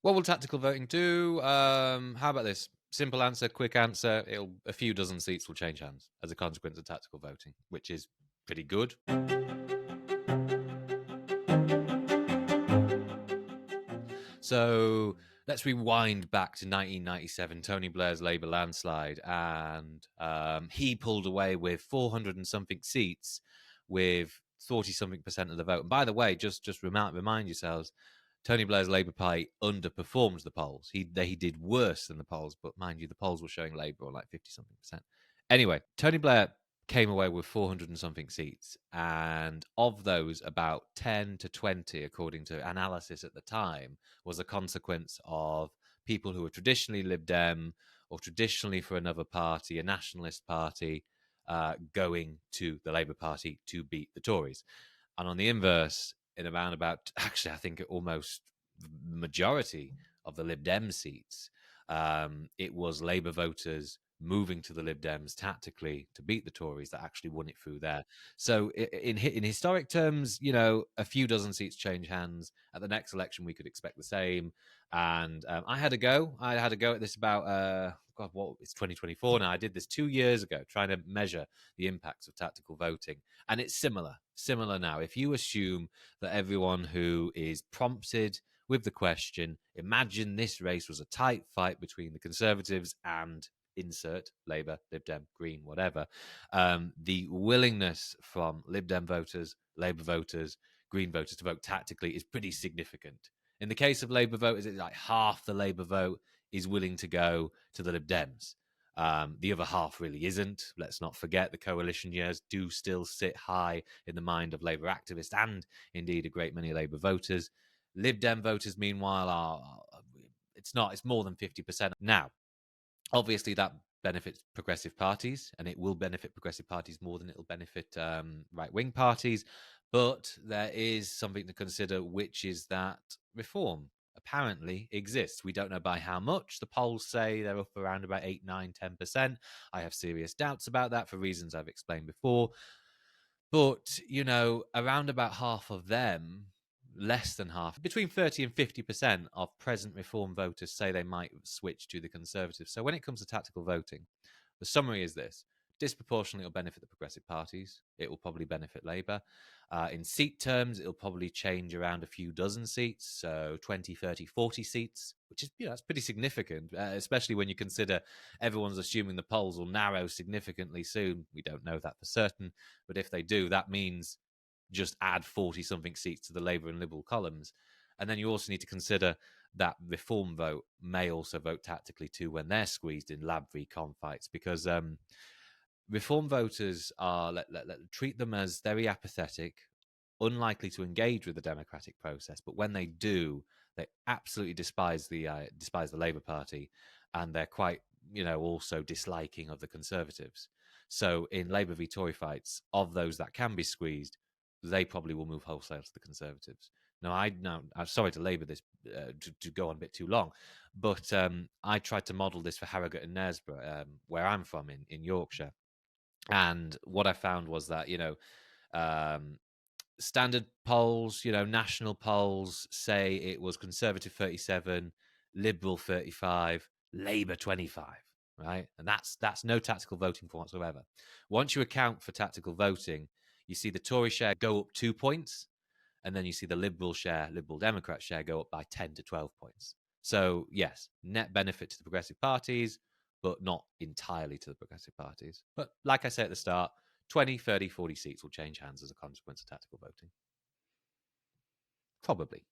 What will tactical voting do? How about this? Simple answer, quick answer. A few dozen seats will change hands as a consequence of tactical voting, which is pretty good. So let's rewind back to 1997, Tony Blair's Labour landslide, and he pulled away with 400 and something seats, with 40-something% of the vote. And by the way, just remind yourselves, Tony Blair's Labour Party underperformed the polls. He did worse than the polls, but mind you, the polls were showing Labour on like 50-something%. Anyway, Tony Blair came away with 400 and something seats, and of those, about 10 to 20, according to analysis at the time, was a consequence of people who were traditionally Lib Dem or traditionally for another party, a nationalist party, going to the Labour Party to beat the Tories. And on the inverse, in around about, actually, I think almost the majority of the Lib Dem seats, it was Labour voters moving to the Lib Dems tactically to beat the Tories that actually won it through there. So in historic terms, a few dozen seats change hands. At the next election, we could expect the same. And I had a go at this about, it's 2024 now. I did this 2 years ago, trying to measure the impacts of tactical voting. And it's similar now. If you assume that everyone who is prompted with the question, imagine this race was a tight fight between the Conservatives and insert Labour, Lib Dem, Green, whatever, the willingness from Lib Dem voters, Labour voters, Green voters to vote tactically is pretty significant. In the case of Labour voters, it's like half the Labour vote is willing to go to the Lib Dems. The other half really isn't. Let's not forget the coalition years do still sit high in the mind of Labour activists and indeed a great many Labour voters. Lib Dem voters, meanwhile, it's more than 50%. Now, obviously, that benefits progressive parties, and it will benefit progressive parties more than it will benefit right-wing parties. But there is something to consider, which is that reform apparently exists. We don't know by how much. The polls say they're up around about 8, 9, 10%. I have serious doubts about that for reasons I've explained before. But, around about half of them, less than half, between 30 and 50% of present reform voters say they might switch to the Conservatives. So when it comes to tactical voting, the summary is this: disproportionately, it will benefit the progressive parties. It will probably benefit Labour. In seat terms, it'll probably change around a few dozen seats, so 20, 30, 40 seats, which is, that's pretty significant, especially when you consider everyone's assuming the polls will narrow significantly soon. We don't know that for certain, but if they do, that means just add 40-something seats to the Labour and Liberal columns. And then you also need to consider that reform vote may also vote tactically too when they're squeezed in lab recon fights, because reform voters are, treat them as very apathetic, unlikely to engage with the democratic process. But when they do, they absolutely despise the Labour Party, and they're quite, also disliking of the Conservatives. So in Labour v Tory fights, of those that can be squeezed, they probably will move wholesale to the Conservatives. Now, I'm sorry to labour this, to go on a bit too long, but I tried to model this for Harrogate and Knaresborough, where I'm from in Yorkshire. And what I found was that, standard polls, national polls say it was Conservative 37, Liberal 35, Labour 25, right? And that's no tactical voting for whatsoever. Once you account for tactical voting, you see the Tory share go up 2 points, and then you see the Liberal Democrat share go up by 10 to 12 points. So, yes, net benefit to the progressive parties, but not entirely to the progressive parties. But like I said at the start, 20, 30, 40 seats will change hands as a consequence of tactical voting. Probably.